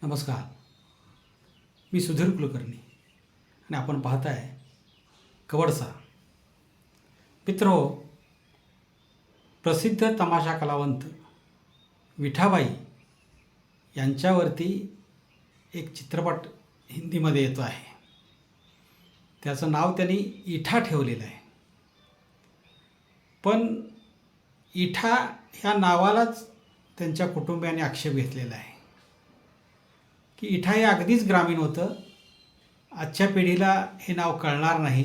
नमस्कार. मी सुधीर कुलकर्णी आणि आपण पाहताय कवडसा. मित्रो, प्रसिद्ध तमाशा कलावंत विठाबाई यांच्यावरती एक चित्रपट हिंदीमध्ये येतो आहे. त्याचं नाव त्यांनी इठा ठेवलेलं आहे. पण इठा ह्या नावालाच त्यांच्या कुटुंबियांनी आक्षेप घेतलेला आहे की इठा हे अगदीच ग्रामीण होतं. आजच्या पिढीला हे नाव कळणार नाही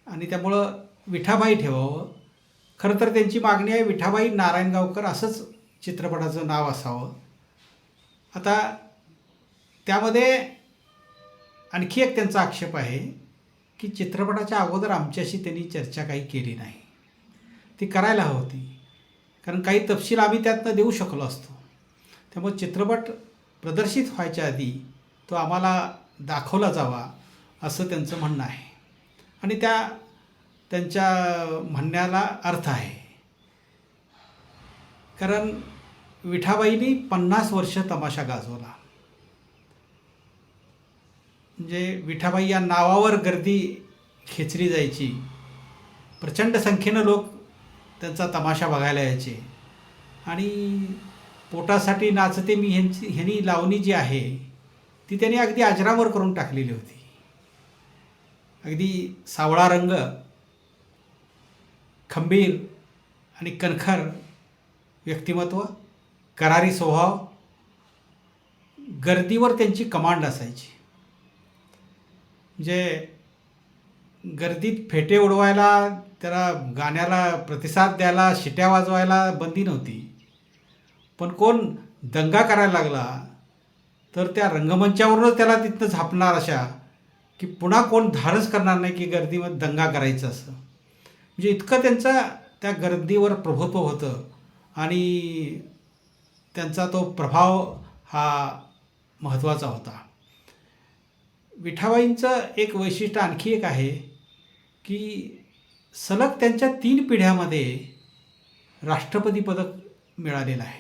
आणि त्यामुळं विठाबाई ठेवावं. खरं तर त्यांची मागणी आहे विठाबाई नारायणगावकर असंच चित्रपटाचं नाव असावं. आता त्यामध्ये आणखी एक त्यांचा आक्षेप आहे की चित्रपटाच्या अगोदर आमच्याशी त्यांनी चर्चा काही केली नाही. ती करायला हवी होती, कारण काही तपशील आम्ही त्यातनं देऊ शकलो असतो. त्यामुळे चित्रपट प्रदर्शित व्हायच्या आधी तो आम्हाला दाखवला जावा असं त्यांचं म्हणणं आहे. आणि त्यांच्या म्हणण्याला अर्थ आहे, कारण विठाबाईंनी 50 वर्ष तमाशा गाजवला. म्हणजे विठाबाई या नावावर गर्दी खेचली जायची. प्रचंड संख्येनं लोक त्यांचा तमाशा बघायला यायचे आणि पोटासाठी नाचते मी ह्यांनी लावणी जी आहे ती त्यांनी अगदी अजरामर करून टाकलेली होती. अगदी सावळा रंग, खंबीर आणि कणखर व्यक्तिमत्व, करारी स्वभाव, गर्दीवर त्यांची कमांड असायची. म्हणजे गर्दीत फेटे उडवायला, त्याला गाण्याला प्रतिसाद द्यायला, शिट्या वाजवायला बंदी नव्हती. पण कोण दंगा करायला लागला तर त्या रंगमंचावरूनच त्याला तिथनं झापणार, अशा की पुन्हा कोण धाडस करणार नाही की गर्दीमध्ये दंगा करायचं असं. म्हणजे इतकं त्यांचं त्या गर्दीवर प्रभुत्व होतं आणि त्यांचा तो प्रभाव हा महत्त्वाचा होता. विठाबाईंचं एक वैशिष्ट्य आणखी एक आहे की सलग त्यांच्या 3 पिढ्यामध्ये राष्ट्रपती पदक मिळालेलं आहे.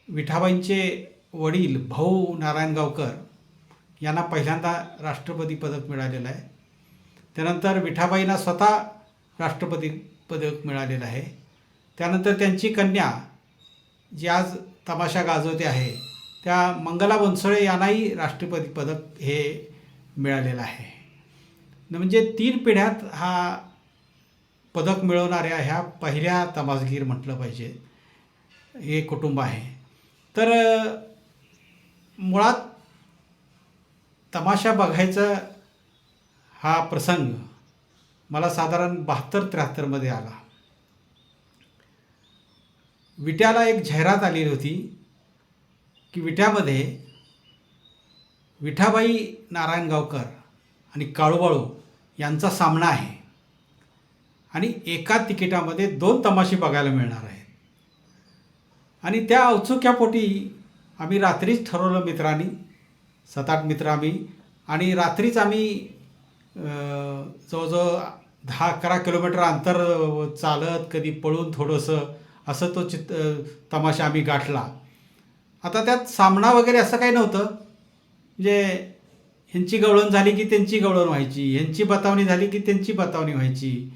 विठाबाईंचे वडील भाऊ नारायणगावकर यांना पहिल्यांदा राष्ट्रपती पदक मिळालेलं आहे. त्यानंतर विठाबाईंना स्वतः राष्ट्रपती पदक मिळालेलं आहे. त्यानंतर त्यांची कन्या जी आज तमाशा गाजवते आहे त्या मंगला बनसोडे यांनाही राष्ट्रपती पदक हे मिळालेलं आहे. म्हणजे 3 पिढ्यात हा पदक मिळवणाऱ्या ह्या पहिल्या तमासगीर म्हटलं पाहिजे हे कुटुंब आहे. तर मुळात तमाशा बघायचा हा प्रसंग मला साधारण 72-73 आला. विट्याला एक जाहिरात आलेली होती की विट्यामध्ये विठाबाई नारायणगावकर आणि काळूबाळू यांचा सामना आहे आणि एका तिकिटामध्ये 2 तमाशे बघायला मिळणार आहेत. आणि त्या औत्सुक्यापोटी आम्ही रात्रीच ठरवलं मित्रांनी, 7-8 मित्र आम्ही, आणि रात्रीच आम्ही जवळजवळ 10-11 किलोमीटर अंतर चालत, कधी पळून थोडंसं असं तो तमाशा आम्ही गाठला. आता त्यात सामना वगैरे असं काही नव्हतं. म्हणजे ह्यांची गवळण झाली की त्यांची गवळण व्हायची, ह्यांची बतावणी झाली की त्यांची बतावणी व्हायची,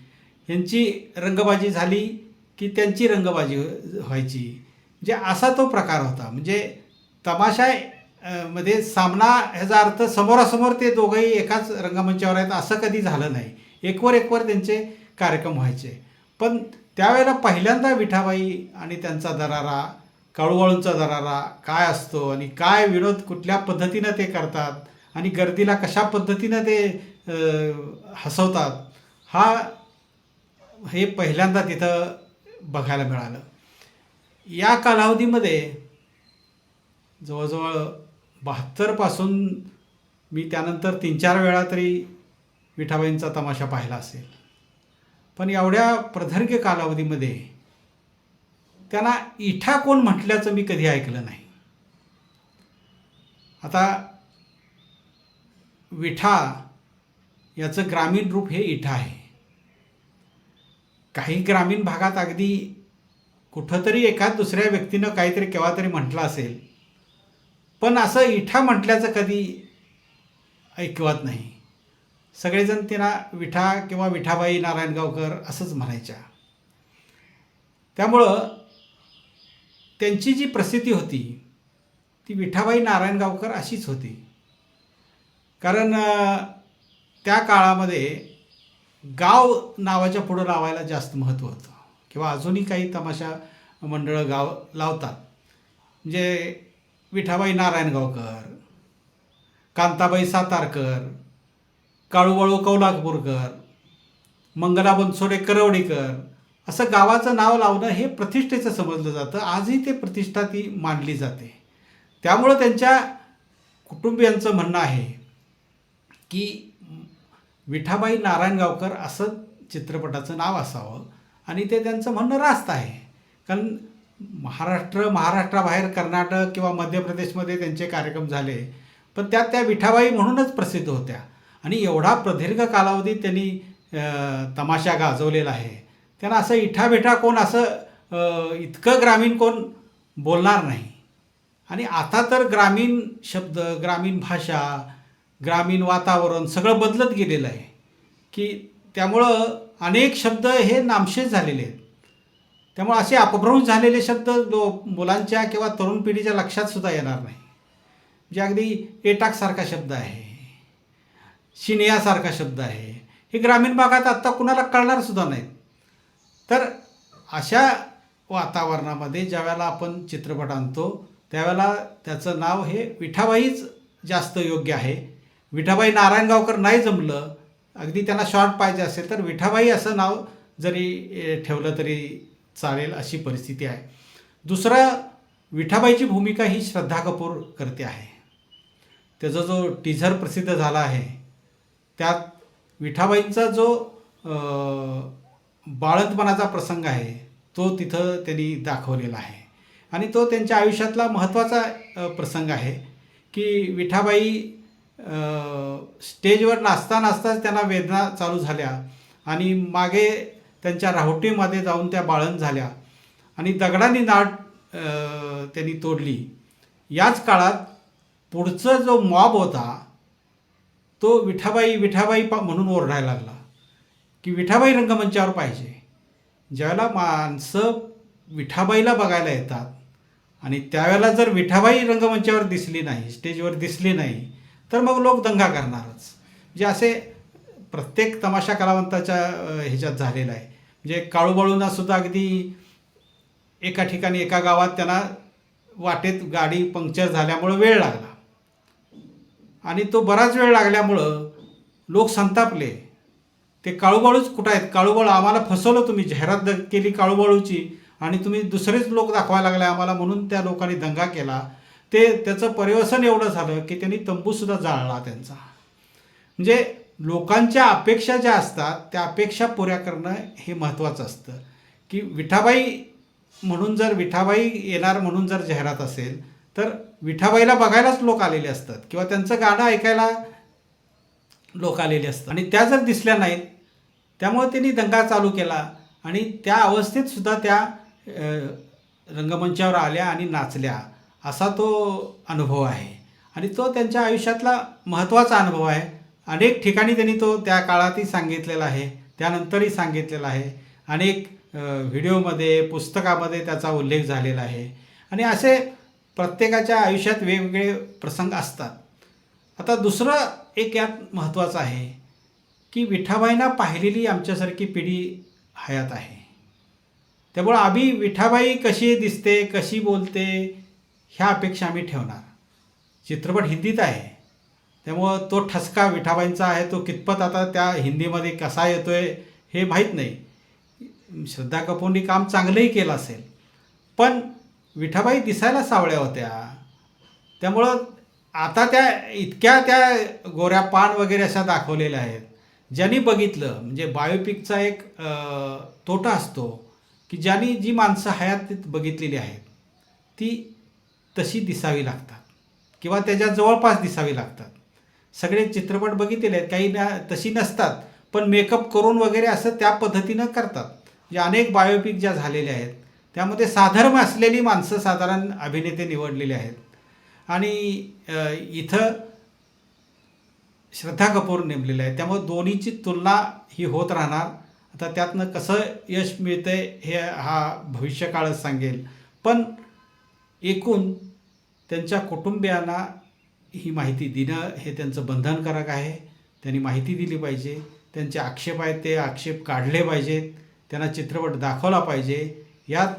ह्यांची रंगबाजी झाली की त्यांची रंगबाजी व्हायची. म्हणजे असा तो प्रकार होता. म्हणजे तमाशा मध्ये सामना ह्याचा अर्थ समोरासमोर ते दोघंही एकाच रंगमंचावर आहेत असं कधी झालं नाही. एकवर त्यांचे कार्यक्रम व्हायचे. पण त्यावेळेला पहिल्यांदा विठाबाई आणि त्यांचा दरारा, काळूबाळूंचा दरारा काय असतो आणि काय विनोद कुठल्या पद्धतीनं ते करतात आणि गर्दीला कशा पद्धतीनं ते हसवतात, हे पहिल्यांदा तिथं बघायला मिळालं. या कालावधीमध्ये जवळजवळ 72 मी त्यानंतर 3-4 वेळा तरी विठाबाईंचा तमाशा पाहिला असेल. पण एवढ्या प्रदीर्घ कालावधीमध्ये त्यांना इठा कोण म्हटल्याचं मी कधी ऐकलं नाही. आता विठा याचं ग्रामीण रूप हे इठा आहे. काही ग्रामीण भागात अगदी कुठंतरी एखाद दुसऱ्या व्यक्तीनं काहीतरी केव्हा तरी म्हटलं असेल पण असं इठा म्हटल्याचं कधी ऐकवत नाही. सगळेजण त्यांना विठा किंवा विठाबाई नारायणगावकर असंच म्हणायच्या. त्यामुळं त्यांची जी प्रसिद्धी होती ती विठाबाई नारायणगावकर अशीच होती. कारण त्या काळामध्ये गाव नावाच्या पुढं लावायला जास्त महत्त्व होतं, किंवा अजूनही काही तमाशा मंडळं गाव लावतात. म्हणजे विठाबाई नारायणगावकर, कांताबाई सातारकर, काळूबाळू कौलापूरकर, मंगला बनसोडे करवडीकर, असं गावाचं नाव लावणं हे प्रतिष्ठेचं समजलं जातं. आजही ते प्रतिष्ठा ती मानली जाते. त्यामुळं त्यांच्या कुटुंबियांचं म्हणणं आहे की विठाबाई नारायणगावकर असं चित्रपटाचं नाव असावं, आणि ते त्यांचं म्हणणं रास्त आहे. कारण महाराष्ट्राबाहेर कर्नाटक किंवा मध्य प्रदेशमध्ये त्यांचे कार्यक्रम झाले, पण त्या विठाबाई म्हणूनच प्रसिद्ध होत्या. आणि एवढा प्रदीर्घ कालावधी त्यांनी तमाशा गाजवलेला आहे. त्यांना असं इठाबिठा कोण असं इतकं ग्रामीण कोण बोलणार नाही. आणि आता तर ग्रामीण शब्द, ग्रामीण भाषा, ग्रामीण वातावरण सगळं बदलत गेलेलं आहे, की त्यामुळं अनेक शब्द हे नामशेष झालेले आहेत. त्यामुळे असे अपभ्रंश झालेले शब्द मुलांच्या किंवा तरुण पिढीच्या लक्षात सुद्धा येणार नाही. म्हणजे अगदी एटाकसारखा शब्द आहे, शिनियासारखा शब्द आहे, हे ग्रामीण भागात आत्ता कुणाला कळणार सुद्धा नाहीत. तर अशा वातावरणामध्ये ज्यावेळेला आपण चित्रपट आणतो त्यावेळेला त्याचं नाव हे विठाबाईच जास्त योग्य आहे. विठाबाई नारायणगावकर नाही जमलं, अगदी त्यांना शॉर्ट पाहिजे असेल तर विठाबाई असं नाव जरी ठेवलं तरी चालेल, अशी परिस्थिती आहे. दुसरं, विठाबाईची भूमिका ही श्रद्धा कपूर करते आहे. त्याचा जो टीझर प्रसिद्ध झाला आहे त्यात विठाबाईंचा जो बाळंतपणाचा प्रसंग आहे तो तिथं त्यांनी दाखवलेला आहे. आणि तो त्यांच्या आयुष्यातला महत्त्वाचा प्रसंग आहे की विठाबाई स्टेजवर नाचताच त्यांना वेदना चालू झाल्या आणि मागे त्यांच्या राहुटीमध्ये जाऊन त्या बाळंत झाल्या आणि दगडांनी नाट त्यांनी तोडली. याच काळात पुढचा जो मॉब होता तो विठाबाई म्हणून ओरडायला लागला की विठाबाई रंगमंचावर पाहिजे. ज्यावेळेला माणसं विठाबाईला बघायला येतात आणि त्यावेळेला जर विठाबाई रंगमंचावर दिसली नाही, स्टेजवर दिसली नाही, तर मग लोक दंगा करणारच. म्हणजे असे प्रत्येक तमाशा कलावंताच्या ह्याच्यात झालेलं आहे. म्हणजे काळूबाळूंना सुद्धा अगदी एका ठिकाणी एका गावात त्यांना वाटेत गाडी पंक्चर झाल्यामुळं वेळ लागला आणि तो बराच वेळ लागल्यामुळं लोक संतापले. ते काळूबाळूच कुठं आहेत, काळूबाळू आम्हाला फसवलं, तुम्ही जाहिरात केली काळूबाळूची आणि तुम्ही दुसरेच लोक दाखवायला लागले आम्हाला, म्हणून त्या लोकांनी दंगा केला. त्याचं पर्यवसन एवढं झालं की त्यांनी तंबूसुद्धा जाळला त्यांचा. म्हणजे लोकांच्या अपेक्षा ज्या असतात त्या अपेक्षा पुऱ्या करणं हे महत्त्वाचं असतं. की विठाबाई म्हणून जर विठाबाई येणार म्हणून जर जाहिरात असेल तर विठाबाईला बघायलाच लोक आलेले असतात किंवा त्यांचं गाणं ऐकायला लोक आलेले असतात आणि त्या जर दिसल्या नाहीत त्यामुळे त्यांनी दंगा चालू केला आणि त्या अवस्थेत सुद्धा त्या रंगमंचावर आल्या आणि नाचल्या, असा तो अनुभव आहे. आणि तो त्यांच्या आयुष्यातला महत्त्वाचा अनुभव आहे. अनेक ठिकाणी त्यांनी तो त्या काळातही सांगितलेला आहे, त्यानंतरही सांगितलेला आहे. अनेक व्हिडिओमध्ये, पुस्तकामध्ये त्याचा उल्लेख झालेला आहे. आणि असे प्रत्येकाच्या आयुष्यात वेगवेगळे प्रसंग असतात. आता दुसरं एक यात महत्त्वाचं आहे की विठाबाईंना पाहिलेली आमच्यासारखी पिढी हयात आहे. त्यामुळं आम्ही विठाबाई कशी दिसते, कशी बोलते, ह्या अपेक्षा आम्ही ठेवणार. चित्रपट हिंदीत आहे त्यामुळं तो ठसका विठाबाईंचा आहे तो कितपत आता त्या हिंदीमध्ये कसा येतो आहे हे माहीत नाही. श्रद्धा कपूरनी काम चांगलंही केलं असेल, पण विठाबाई दिसायला सावळ्या होत्या. त्यामुळं आता त्या इतक्या त्या गोऱ्या पान वगैरे अशा दाखवलेल्या आहेत. ज्यांनी बघितलं, म्हणजे बायोपिकचा एक तोटा असतो की ज्यांनी जी माणसं हयात बघितलेली आहेत ती तशी दिसावी लागतात किंवा त्याच्या जवळपास दिसावी लागतात. सगळे चित्रपट बघितलेले आहेत, काही तशी नसतात, पण मेकअप करून वगैरे असं त्या पद्धतीनं करतात. जे अनेक बायोपिक ज्या झालेल्या आहेत त्यामध्ये साधर्म्य असलेली माणसं साधारण अभिनेते निवडलेले आहेत आणि इथं श्रद्धा कपूर नेमलेलं आहे, त्यामुळे दोन्हीची तुलना ही होत राहणार. आता त्यातनं कसं यश मिळतंय हे हा भविष्यकाळच सांगेल. पण एकूण त्यांच्या कुटुंबियांना ही माहिती देणं हे त्यांचं बंधनकारक आहे. त्यांनी माहिती दिली पाहिजे. त्यांचे आक्षेप आहेत ते आक्षेप काढले पाहिजेत. त्यांना चित्रपट दाखवला पाहिजे. यात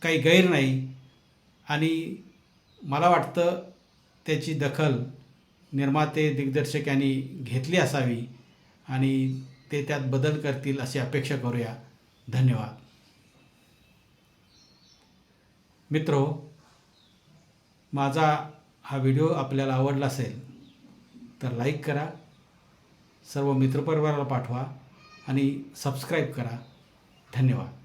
काही गैर नाही. आणि मला वाटतं त्याची दखल निर्माते दिग्दर्शक यांनी घेतली असावी आणि ते त्यात बदल करतील अशी अपेक्षा करूया. धन्यवाद. मित्रो, माझा हा व्हिडिओ आपल्याला आवडला असेल तर लाईक करा, सर्व मित्रपरिवाराला पाठवा आणि सबस्क्राईब करा. धन्यवाद.